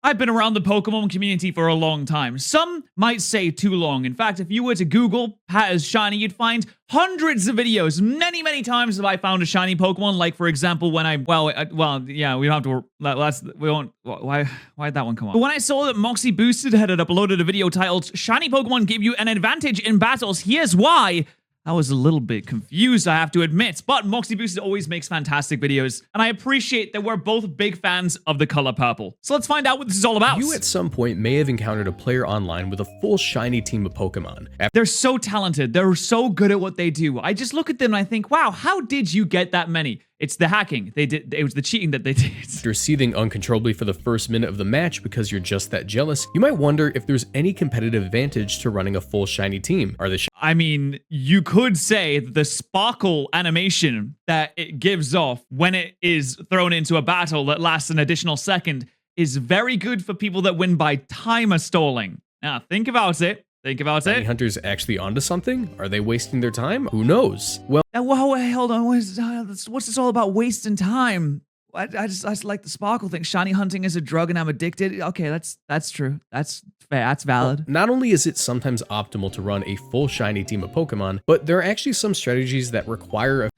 I've been around the Pokemon community for a long time. Some might say too long. In fact, if you were to Google Patterrz shiny, you'd find hundreds of videos. Many times have I found a shiny Pokemon. Like, for example, when I, yeah, we don't have to, we won't, why'd that one come up? But when I saw that Moxie Boosted had uploaded a video titled, "Shiny Pokemon give you an advantage in battles, here's why," I was a little bit confused, I have to admit, but Moxie Boosted always makes fantastic videos, and I appreciate that we're both big fans of the color purple. So let's find out what this is all about. You at some point may have encountered a player online with a full shiny team of Pokemon. They're so talented, they're so good at what they do. I just look at them and I think, wow, how did you get that many? It's the hacking. It was the cheating that they did. After seething uncontrollably for the first minute of the match because you're just that jealous, you might wonder if there's any competitive advantage to running a full shiny team. I mean, you could say the sparkle animation that it gives off when it is thrown into a battle that lasts an additional second is very good for people that win by timer stalling. Now, think about it. Think about it. Shiny hunters actually onto something? Are they wasting their time? Who knows? Well, hold on. What's this all about wasting time? I just like the sparkle thing. Shiny hunting is a drug and I'm addicted. Okay, that's true. That's fair. That's valid. Not only is it sometimes optimal to run a full shiny team of Pokemon, but there are actually some strategies that require a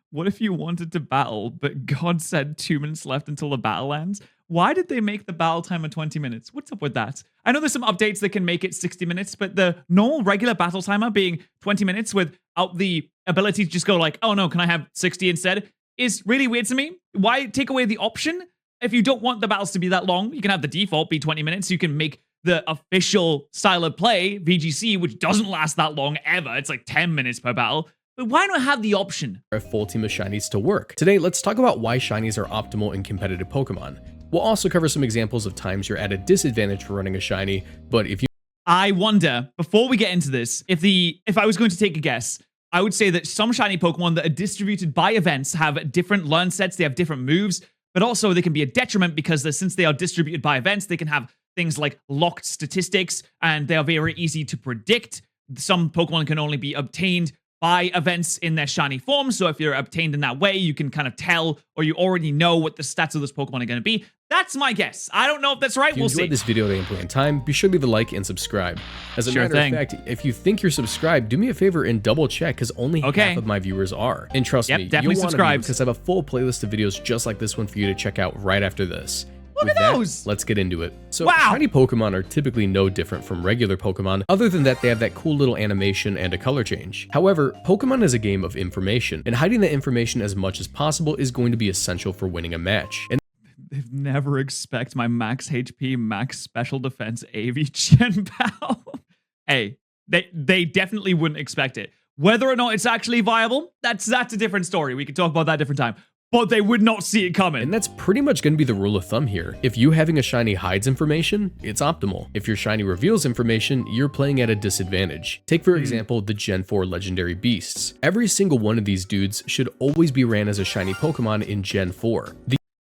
What if you wanted to battle, but God said 2 minutes left until the battle ends? Why did they make the battle timer 20 minutes? What's up with that? I know there's some updates that can make it 60 minutes, but the normal regular battle timer being 20 minutes without the ability to just go like, oh no, can I have 60 instead, is really weird to me. Why take away the option? If you don't want the battles to be that long, you can have the default be 20 minutes. You can make the official style of play, VGC, which doesn't last that long ever. It's like 10 minutes per battle. But why not have the option? A full team of shinies to work. Today, let's talk about why shinies are optimal in competitive Pokemon. We'll also cover some examples of times you're at a disadvantage for running a shiny, but if you... I wonder, before we get into this, if I was going to take a guess, I would say that some shiny Pokemon that are distributed by events have different learn sets, they have different moves, but also they can be a detriment because since they are distributed by events, they can have things like locked statistics, and they are very easy to predict. Some Pokemon can only be obtained by events in their shiny form, so if you're obtained in that way, you can kind of tell, or you already know what the stats of those Pokemon are going to be. That's my guess. I don't know if that's right. We'll see. If you enjoyed this video at any point in time, be sure to leave a like and subscribe. As a matter of fact, if you think you're subscribed, do me a favor and double check, because only half of my viewers are. And trust me, you'll want to, because I have a full playlist of videos just like this one for you to check out right after this. Look at those! Let's get into it. So, shiny Pokemon are typically no different from regular Pokemon, other than that they have that cool little animation and a color change. However, Pokemon is a game of information, and hiding that information as much as possible is going to be essential for winning a match. And they've never expect my max HP, max special defense AV Gen pal. Hey, they definitely wouldn't expect it. Whether or not it's actually viable, that's a different story. We could talk about that different time. But they would not see it coming. And that's pretty much going to be the rule of thumb here. If you having a shiny hides information, it's optimal. If your shiny reveals information, you're playing at a disadvantage. Take for example, the Gen 4 legendary beasts. Every single one of these dudes should always be ran as a shiny Pokemon in Gen 4.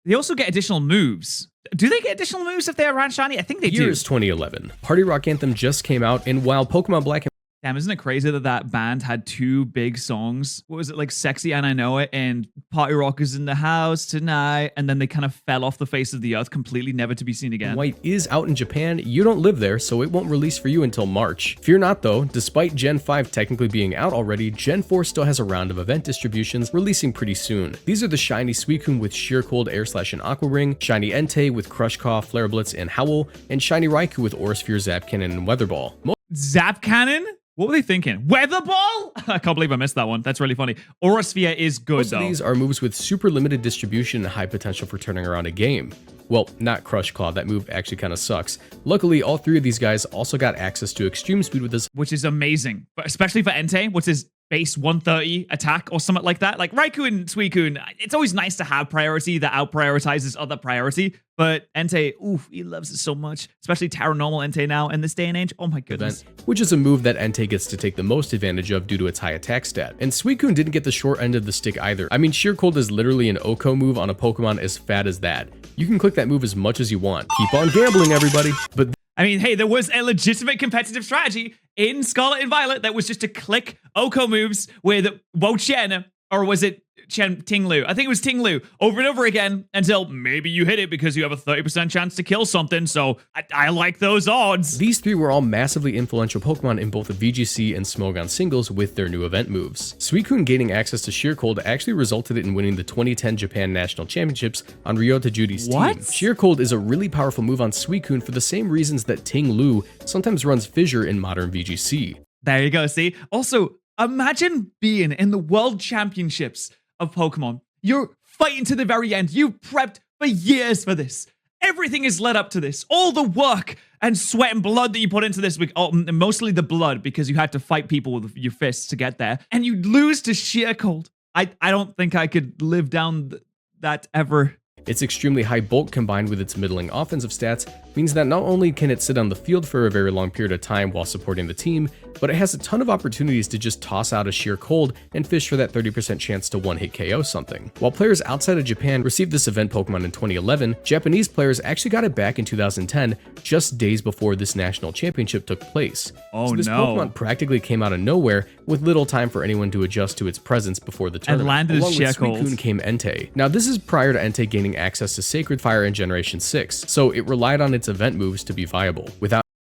They also get additional moves. Do they get additional moves if they are ran shiny? I think they do. Here's 2011. Party Rock Anthem just came out, and while Pokemon Black and Damn, isn't it crazy that that band had two big songs? What was it, like Sexy and I Know It and Party Rock is in the house tonight, and then they kind of fell off the face of the earth completely, never to be seen again? White is out in Japan. You don't live there, so it won't release for you until March. Fear not though, despite Gen 5 technically being out already, Gen 4 still has a round of event distributions releasing pretty soon. These are the shiny Suicune with Sheer Cold, Air Slash, and Aqua Ring, shiny Entei with Crush Cough, Flare Blitz, and Howl, and shiny Raikou with Aura Sphere, Zap Cannon, and Weather Ball. Zap Cannon? What were they thinking? Weather Ball? I can't believe I missed that one. That's really funny. Aura Sphere is good, though. Most of these are moves with super limited distribution and high potential for turning around a game. Well, not Crush Claw, that move actually kind of sucks. Luckily, all three of these guys also got access to extreme speed with this, which is amazing, but especially for Entei, what's his base 130 attack or something like that. Like Raikou and Suicune, it's always nice to have priority that out-prioritizes other priority, but Entei, oof, he loves it so much, especially Terra Normal Entei now in this day and age. Oh my goodness. Which is a move that Entei gets to take the most advantage of due to its high attack stat. And Suicune didn't get the short end of the stick either. I mean, Sheer Cold is literally an OHKO move on a Pokemon as fat as that. You can click that move as much as you want. Keep on gambling, everybody. But I mean, hey, there was a legitimate competitive strategy in Scarlet and Violet that was just to click OHKO moves with Wo-Chien, or was it Ting-Lu. I think it was Ting-Lu over and over again until maybe you hit it because you have a 30% chance to kill something. So I like those odds. These three were all massively influential Pokemon in both the VGC and Smogon singles with their new event moves. Suicune gaining access to Sheer Cold actually resulted in winning the 2010 Japan National Championships on Ryota Judy's team. Sheer Cold is a really powerful move on Suicune for the same reasons that Ting-Lu sometimes runs Fissure in modern VGC. There you go, see? Also, imagine being in the World Championships of Pokemon. You're fighting to the very end. You've prepped for years for this. Everything is led up to this. All the work and sweat and blood that you put into this, mostly the blood because you had to fight people with your fists to get there. And you lose to Sheer Cold. I don't think I could live down that ever. Its extremely high bulk combined with its middling offensive stats means that not only can it sit on the field for a very long period of time while supporting the team, but it has a ton of opportunities to just toss out a Sheer Cold and fish for that 30% chance to one-hit KO something. While players outside of Japan received this event Pokemon in 2011, Japanese players actually got it back in 2010, just days before this national championship took place. Oh, so this Pokemon practically came out of nowhere with little time for anyone to adjust to its presence before the tournament. And landed Along Sheer with Cold. Suicune came Entei. Now this is prior to Entei gaining access to Sacred Fire in Generation 6, so it relied on its event moves to be viable.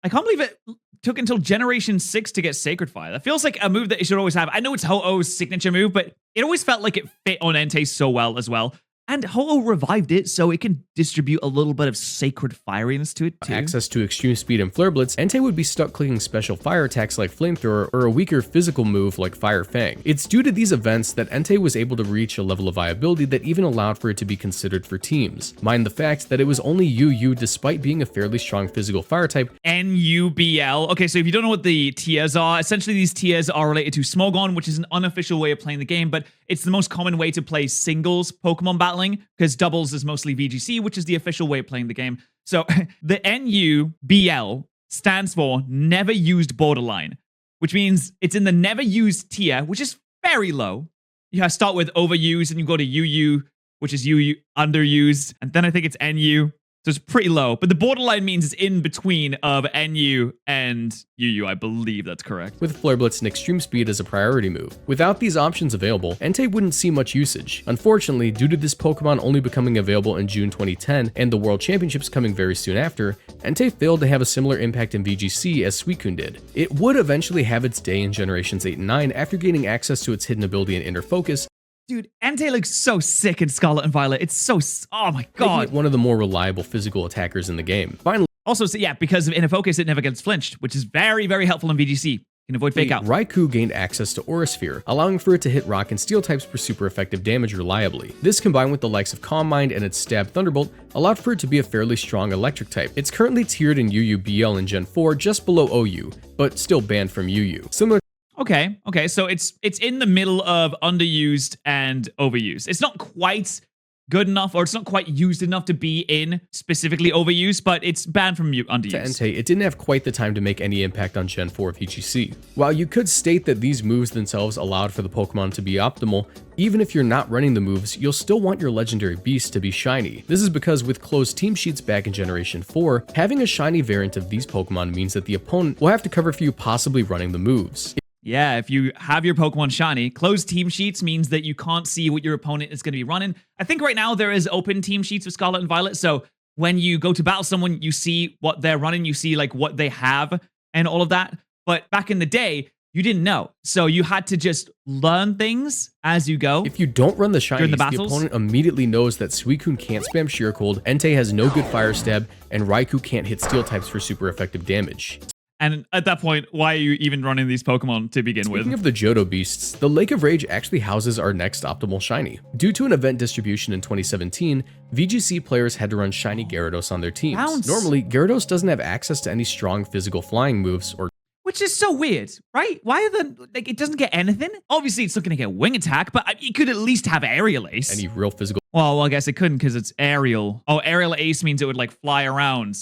I can't believe it took until Generation 6 to get Sacred Fire. That feels like a move that it should always have. I know it's Ho-Oh's signature move, but it always felt like it fit on Entei so well as well. And Ho-Oh revived it, so it can distribute a little bit of sacred fieriness to it too. Access to extreme speed and Flare Blitz, Entei would be stuck clicking special fire attacks like Flamethrower or a weaker physical move like Fire Fang. It's due to these events that Entei was able to reach a level of viability that even allowed for it to be considered for teams. Mind the fact that it was only UU despite being a fairly strong physical fire type. NUBL. Okay, so if you don't know what the tiers are, essentially these tiers are related to Smogon, which is an unofficial way of playing the game, but it's the most common way to play singles Pokemon battling, because doubles is mostly VGC, which is the official way of playing the game. So the NUBL stands for Never Used Borderline, which means it's in the Never Used tier, which is very low. You start with Overused, and you go to UU, which is UU Underused, and then I think it's NU. So it's pretty low, but the borderline means it's in between of NU and UU. I believe that's correct. With Flare Blitz and Extreme Speed as a priority move. Without these options available, Entei wouldn't see much usage. Unfortunately, due to this Pokemon only becoming available in June 2010 and the World Championships coming very soon after, Entei failed to have a similar impact in VGC as Suicune did. It would eventually have its day in Generations 8 and 9 after gaining access to its hidden ability and Inner Focus. Dude, Entei looks so sick in Scarlet and Violet. It's so... Oh my god. One of the more reliable physical attackers in the game. Finally, also, so yeah, because of Inner Focus, it never gets flinched, which is very, very helpful in VGC. You can avoid fake out. Raikou gained access to Aura Sphere, allowing for it to hit Rock and Steel types for super effective damage reliably. This, combined with the likes of Calm Mind and its Stab Thunderbolt, allowed for it to be a fairly strong electric type. It's currently tiered in UU-BL in Gen 4, just below OU, but still banned from UU. Similar. Okay, so it's in the middle of underused and overused. It's not quite good enough, or it's not quite used enough to be in specifically overused, but it's banned from underused. To Entei, it didn't have quite the time to make any impact on Gen 4 VGC. While you could state that these moves themselves allowed for the Pokemon to be optimal, even if you're not running the moves, you'll still want your legendary beast to be shiny. This is because with closed team sheets back in Generation 4, having a shiny variant of these Pokemon means that the opponent will have to cover for you possibly running the moves. Yeah, if you have your Pokemon shiny, closed team sheets means that you can't see what your opponent is going to be running. I think right now there is open team sheets with Scarlet and Violet, so when you go to battle someone, you see what they're running, you see like what they have and all of that. But back in the day, you didn't know, so you had to just learn things as you go. If you don't run the shinies, the battles, opponent immediately knows that Suicune can't spam Sheer Cold, Entei has no good Fire Stab, and Raikou can't hit Steel types for super effective damage. And at that point, why are you even running these Pokemon to begin with? Speaking of the Johto beasts, the Lake of Rage actually houses our next optimal shiny. Due to an event distribution in 2017, VGC players had to run shiny Gyarados on their teams. Bounce. Normally, Gyarados doesn't have access to any strong physical flying moves or... Which is so weird, right? Why are the... Like, it doesn't get anything? Obviously, it's not going to get Wing Attack, but it could at least have Aerial Ace. Any real physical... Well, I guess it couldn't because it's Aerial. Oh, Aerial Ace means it would, like, fly around.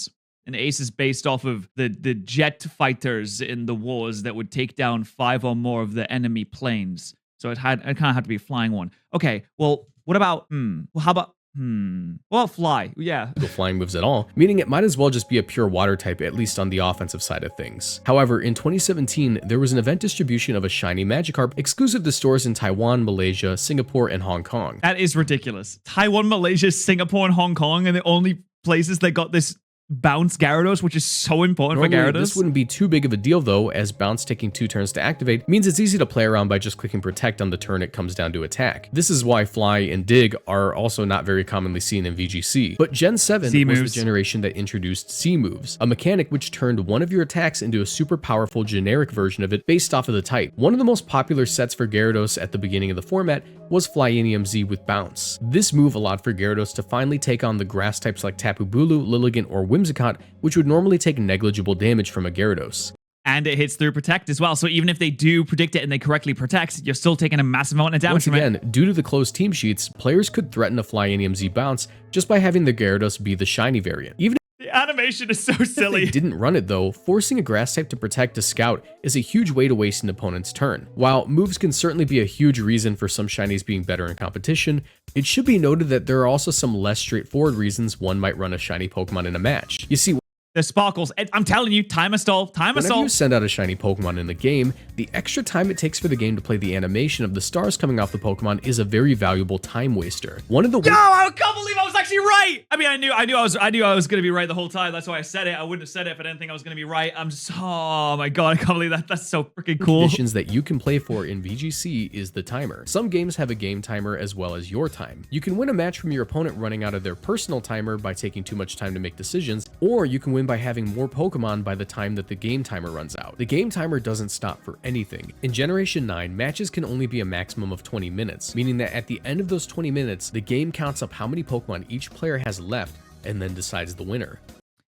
And Ace is based off of the jet fighters in the wars that would take down 5 or more of the enemy planes. So it kind of had to be a flying one. Okay, well, what about, well, how about Well, fly. Yeah. Flying moves at all, meaning it might as well just be a pure water type, at least on the offensive side of things. However, in 2017, there was an event distribution of a shiny Magikarp exclusive to stores in Taiwan, Malaysia, Singapore, and Hong Kong. That is ridiculous. Taiwan, Malaysia, Singapore, and Hong Kong are the only places that got this bounce Gyarados, which is so important for Gyarados. This wouldn't be too big of a deal though, as bounce taking 2 turns to activate means it's easy to play around by just clicking protect on the turn it comes down to attack. This is why fly and dig are also not very commonly seen in VGC. But Gen 7 was the generation that introduced C moves, a mechanic which turned one of your attacks into a super powerful generic version of it based off of the type. One of the most popular sets for Gyarados at the beginning of the format was Flyinium Z with bounce. This move allowed for Gyarados to finally take on the grass types like Tapu Bulu, Lilligant, or Whimsicott, which would normally take negligible damage from a Gyarados. And it hits through protect as well, so even if they do predict it and they correctly protect, you're still taking a massive amount of damage from it. Once again, due to the closed team sheets, players could threaten a Flyinium Z bounce just by having the Gyarados be the shiny variant. Even the animation is so silly. If they didn't run it though, forcing a grass type to protect a scout is a huge way to waste an opponent's turn. While moves can certainly be a huge reason for some shinies being better in competition, it should be noted that there are also some less straightforward reasons one might run a shiny Pokemon in a match. You see, the sparkles. I'm telling you, time stall. Whenever you send out a shiny Pokemon in the game, the extra time it takes for the game to play the animation of the stars coming off the Pokemon is a very valuable time waster. One of the I can't believe I was actually right. I mean, I knew I was gonna be right the whole time. That's why I said it. I wouldn't have said it if I didn't think I was gonna be right. I'm just, oh my god, I can't believe that. That's so freaking cool. Conditions that you can play for in VGC is the timer. Some games have a game timer as well as your time. You can win a match from your opponent running out of their personal timer by taking too much time to make decisions, or you can win by having more Pokemon by the time that the game timer runs out. The game timer doesn't stop for anything. In Generation 9, matches can only be a maximum of 20 minutes, meaning that at the end of those 20 minutes, the game counts up how many Pokemon each player has left and then decides the winner.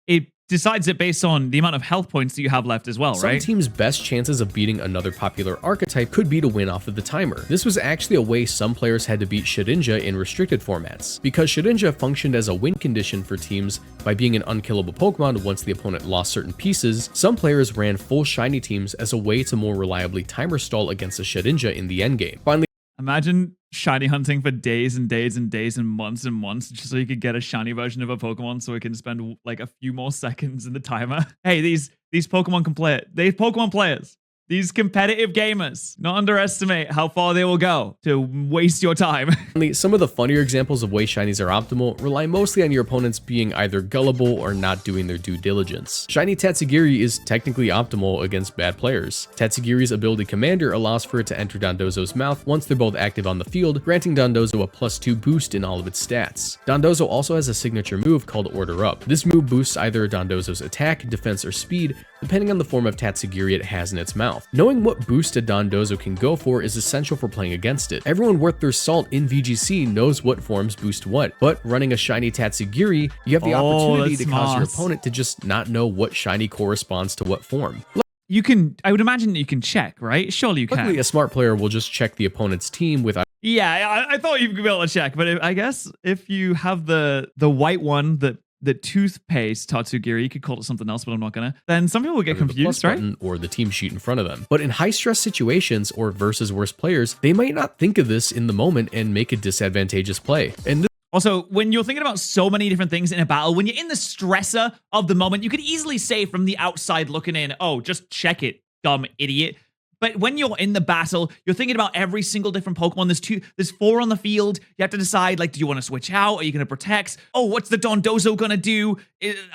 It decides it based on the amount of health points that you have left as well, right? Some teams' best chances of beating another popular archetype could be to win off of the timer. This was actually a way some players had to beat Shedinja in restricted formats. Because Shedinja functioned as a win condition for teams by being an unkillable Pokemon once the opponent lost certain pieces, some players ran full shiny teams as a way to more reliably timer stall against a Shedinja in the endgame. Finally, imagine shiny hunting for days and days and days and months just so you could get a shiny version of a Pokemon so it can spend like a few more seconds in the timer. Hey, these Pokemon can play it. These Pokemon players, these competitive gamers, not underestimate how far they will go to waste your time. Some of the funnier examples of ways shinies are optimal rely mostly on your opponents being either gullible or not doing their due diligence. Shiny Tatsugiri is technically optimal against bad players. Tatsugiri's ability Commander allows for it to enter Dondozo's mouth once they're both active on the field, granting Dondozo a +2 boost in all of its stats. Dondozo also has a signature move called Order Up. This move boosts either Dondozo's attack, defense, or speed, depending on the form of Tatsugiri it has in its mouth. Knowing what boost a Dondozo can go for is essential for playing against it. Everyone worth their salt in VGC knows what forms boost what, but running a shiny Tatsugiri, you have the opportunity to cause your opponent to just not know what shiny corresponds to what form. You can, I would imagine that you can check, right? Surely you can. Luckily, a smart player will just check the opponent's team with... Yeah, I thought you'd be able to check, but I guess if you have the white one the toothpaste Tatsugiri, you could call it something else, but I'm not gonna. Then some people will get confused, right? Or the team sheet in front of them. But in high stress situations or versus worse players, they might not think of this in the moment and make a disadvantageous play. And also, when you're thinking about so many different things in a battle, when you're in the stressor of the moment, you could easily say from the outside looking in, oh, just check it, dumb idiot. But when you're in the battle, you're thinking about every single different Pokemon. There's 4 on the field. You have to decide, like, do you want to switch out? Are you going to protect? Oh, what's the Dondozo going to do?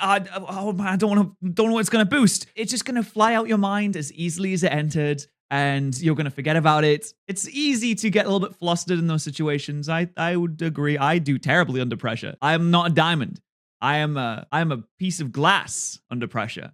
Oh man, I don't know what it's going to boost. It's just going to fly out your mind as easily as it entered, and you're going to forget about it. It's easy to get a little bit flustered in those situations. I would agree. I do terribly under pressure. I am not a diamond. I am a piece of glass under pressure.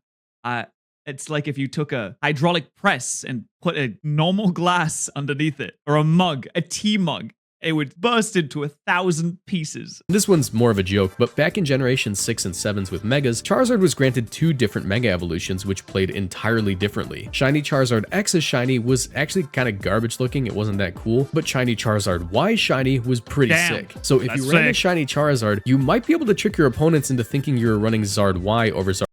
It's like if you took a hydraulic press and put a normal glass underneath it, or a mug, a tea mug. It would burst into 1,000 pieces. This one's more of a joke, but back in Generation 6 and 7s with Megas, Charizard was granted 2 different Mega evolutions which played entirely differently. Shiny Charizard X's Shiny was actually kind of garbage looking, it wasn't that cool, but Shiny Charizard Y's Shiny was pretty sick. So if you ran a Shiny Charizard, you might be able to trick your opponents into thinking you were running Zard Y over Zard.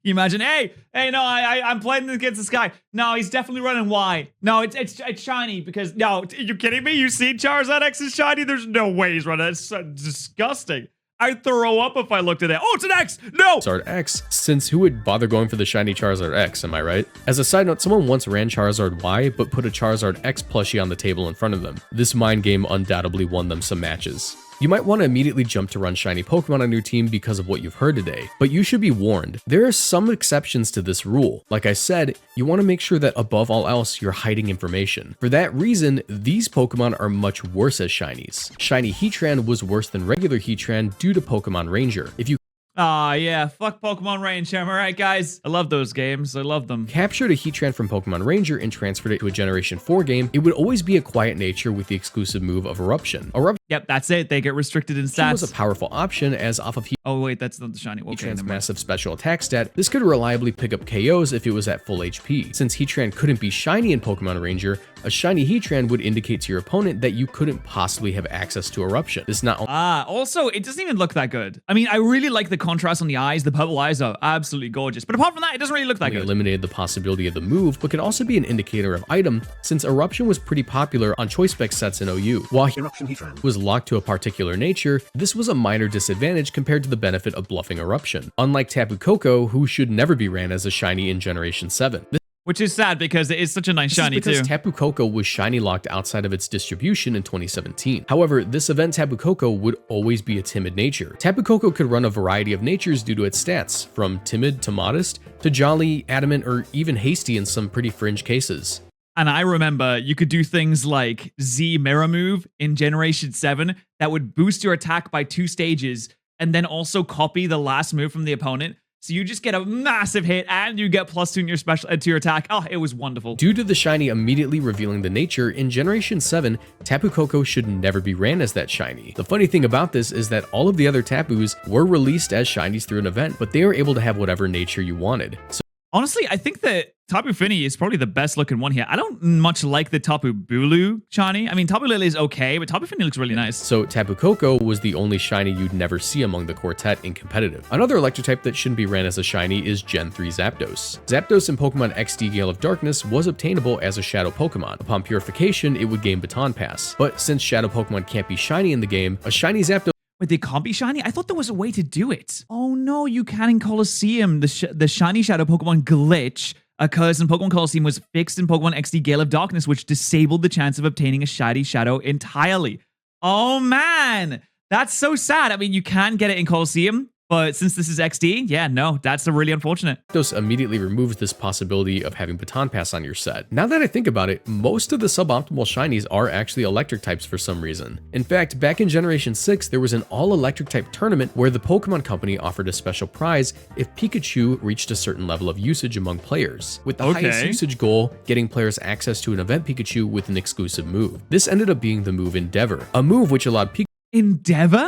You imagine, hey, no, I'm playing against this guy. No, he's definitely running Y. No, it's shiny because, no, you kidding me? You see Charizard X is shiny? There's no way he's running. It's so disgusting. I'd throw up if I looked at it. Oh, it's an X! No! Charizard X, since who would bother going for the shiny Charizard X, am I right? As a side note, someone once ran Charizard Y, but put a Charizard X plushie on the table in front of them. This mind game undoubtedly won them some matches. You might want to immediately jump to run shiny Pokemon on your team because of what you've heard today, but you should be warned. There are some exceptions to this rule. Like I said, you want to make sure that above all else, you're hiding information. For that reason, these Pokemon are much worse as shinies. Shiny Heatran was worse than regular Heatran due to Pokemon Ranger. If you yeah, fuck Pokemon Ranger, am I right, guys? I love those games, I love them. Captured a Heatran from Pokemon Ranger and transferred it to a Generation 4 game, it would always be a quiet nature with the exclusive move of Eruption. Yep, that's it, they get restricted in stats. Was a powerful option as off of Oh wait, that's not the shiny. Okay, Heatran's massive special attack stat, this could reliably pick up KOs if it was at full HP. Since Heatran couldn't be shiny in Pokemon Ranger, a shiny Heatran would indicate to your opponent that you couldn't possibly have access to Eruption. This not also, it doesn't even look that good. I mean, I really like the contrast on the eyes. The purple eyes are absolutely gorgeous. But apart from that, it doesn't really look that good. Eliminated the possibility of the move, but could also be an indicator of item, since Eruption was pretty popular on choice spec sets in OU. While Eruption Heatran was locked to a particular nature, this was a minor disadvantage compared to the benefit of bluffing Eruption. Unlike Tapu Koko, who should never be ran as a shiny in Generation 7. Which is sad because it is such a nice shiny too. Because Tapu Koko was shiny locked outside of its distribution in 2017. However, this event Tapu Koko would always be a timid nature. Tapu Koko could run a variety of natures due to its stats, from timid to modest, to jolly, adamant, or even hasty in some pretty fringe cases. And I remember you could do things like Z Mirror Move in Generation 7 that would boost your attack by 2 stages and then also copy the last move from the opponent. So you just get a massive hit and you get +2 in your special to your attack. Oh, it was wonderful. Due to the shiny immediately revealing the nature, in Generation 7, Tapu Koko should never be ran as that shiny. The funny thing about this is that all of the other Tapus were released as shinies through an event, but they were able to have whatever nature you wanted. So honestly, I think that Tapu Fini is probably the best looking one here. I don't much like the Tapu Bulu shiny. I mean, Tapu Lele is okay, but Tapu Fini looks really nice. So Tapu Koko was the only shiny you'd never see among the quartet in competitive. Another electric type that shouldn't be ran as a shiny is Gen 3 Zapdos. Zapdos in Pokemon XD Gale of Darkness was obtainable as a Shadow Pokemon. Upon purification, it would gain Baton Pass. But since Shadow Pokemon can't be shiny in the game, a shiny Zapdos Wait, they can't be shiny? I thought there was a way to do it. Oh no, you can in Colosseum. The shiny Shadow Pokemon glitch occurs in Pokemon Colosseum was fixed in Pokemon XD Gale of Darkness, which disabled the chance of obtaining a shiny Shadow entirely. Oh man, that's so sad. I mean, you can get it in Colosseum, but since this is XD, yeah, no, that's really unfortunate. Zapdos immediately removes this possibility of having Baton Pass on your set. Now that I think about it, most of the suboptimal shinies are actually electric types for some reason. In fact, back in Generation 6, there was an all-electric type tournament where the Pokemon Company offered a special prize if Pikachu reached a certain level of usage among players, with the highest usage goal getting players access to an event Pikachu with an exclusive move. This ended up being the move Endeavor, a move which allowed Pikachu— Endeavor?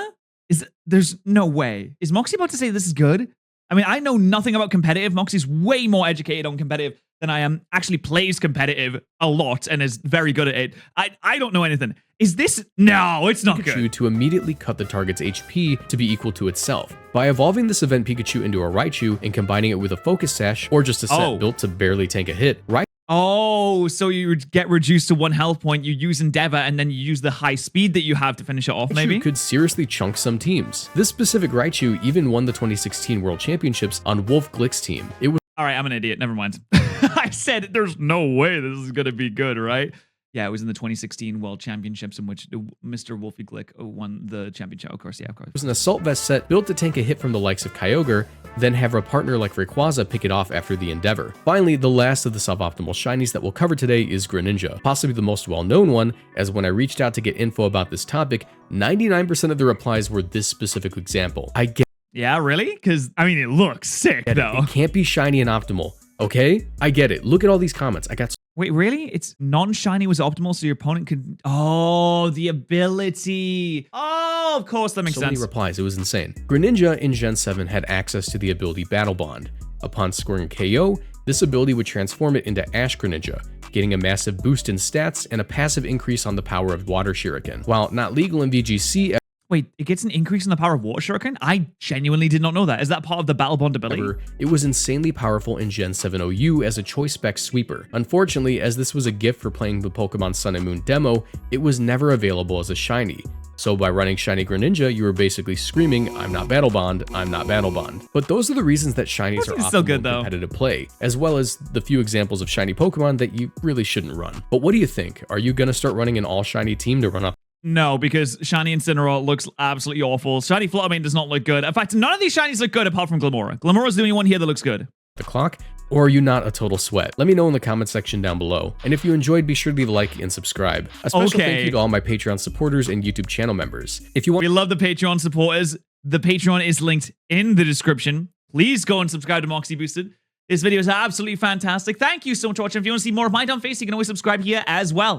There's no way. Is Moxie about to say this is good? I mean, I know nothing about competitive. Moxie's way more educated on competitive than I am. Actually plays competitive a lot and is very good at it. I don't know anything. Is this? No, it's not Pikachu good. To immediately cut the target's HP to be equal to itself. By evolving this event Pikachu into a Raichu and combining it with a Focus Sash or just a set built to barely tank a hit, Oh, so you get reduced to 1 health point, you use Endeavor, and then you use the high speed that you have to finish it off, maybe? Raichu could seriously chunk some teams. This specific Raichu even won the 2016 World Championships on Wolf Glick's team. It was— All right, I'm an idiot. Never mind. I said there's no way this is going to be good, right? Yeah, it was in the 2016 World Championships in which Mr. Wolfie Glick won the championship. Of course, yeah, of course. It was an Assault Vest set built to tank a hit from the likes of Kyogre, then have a partner like Rayquaza pick it off after the Endeavor. Finally, the last of the suboptimal shinies that we'll cover today is Greninja, possibly the most well-known one, as when I reached out to get info about this topic, 99% of the replies were this specific example. I get— Yeah, really? Because, I mean, it looks sick, though. It can't be shiny and optimal, okay? I get it. Look at all these comments. I got— Wait, really? It's non-shiny was optimal, so your opponent could... Oh, the ability. Oh, of course, that makes sense. So many replies. It was insane. Greninja in Gen 7 had access to the ability Battle Bond. Upon scoring a KO, this ability would transform it into Ash Greninja, getting a massive boost in stats and a passive increase on the power of Water Shuriken. While not legal in VGC... Wait, it gets an increase in the power of Water Shuriken? I genuinely did not know that. Is that part of the Battle Bond ability? However, it was insanely powerful in Gen 7OU as a choice spec sweeper. Unfortunately, as this was a gift for playing the Pokemon Sun and Moon demo, it was never available as a shiny. So by running Shiny Greninja, you were basically screaming, I'm not Battle Bond, I'm not Battle Bond. But those are the reasons that shinies are still optimal good, in though. competitive play, as well as the few examples of shiny Pokemon that you really shouldn't run. But what do you think? Are you gonna start running an all shiny team to run up? No, because Shiny Incineroar looks absolutely awful. Shiny Fluttermane does not look good. In fact, none of these shinies look good apart from Glamora. Glamora's the only one here that looks good. The clock? Or are you not a total sweat? Let me know in the comment section down below. And if you enjoyed, be sure to leave a like and subscribe. A special thank you to all my Patreon supporters and YouTube channel members. If you want, we love the Patreon supporters. The Patreon is linked in the description. Please go and subscribe to Moxie Boosted. This video is absolutely fantastic. Thank you so much for watching. If you want to see more of my dumb face, you can always subscribe here as well.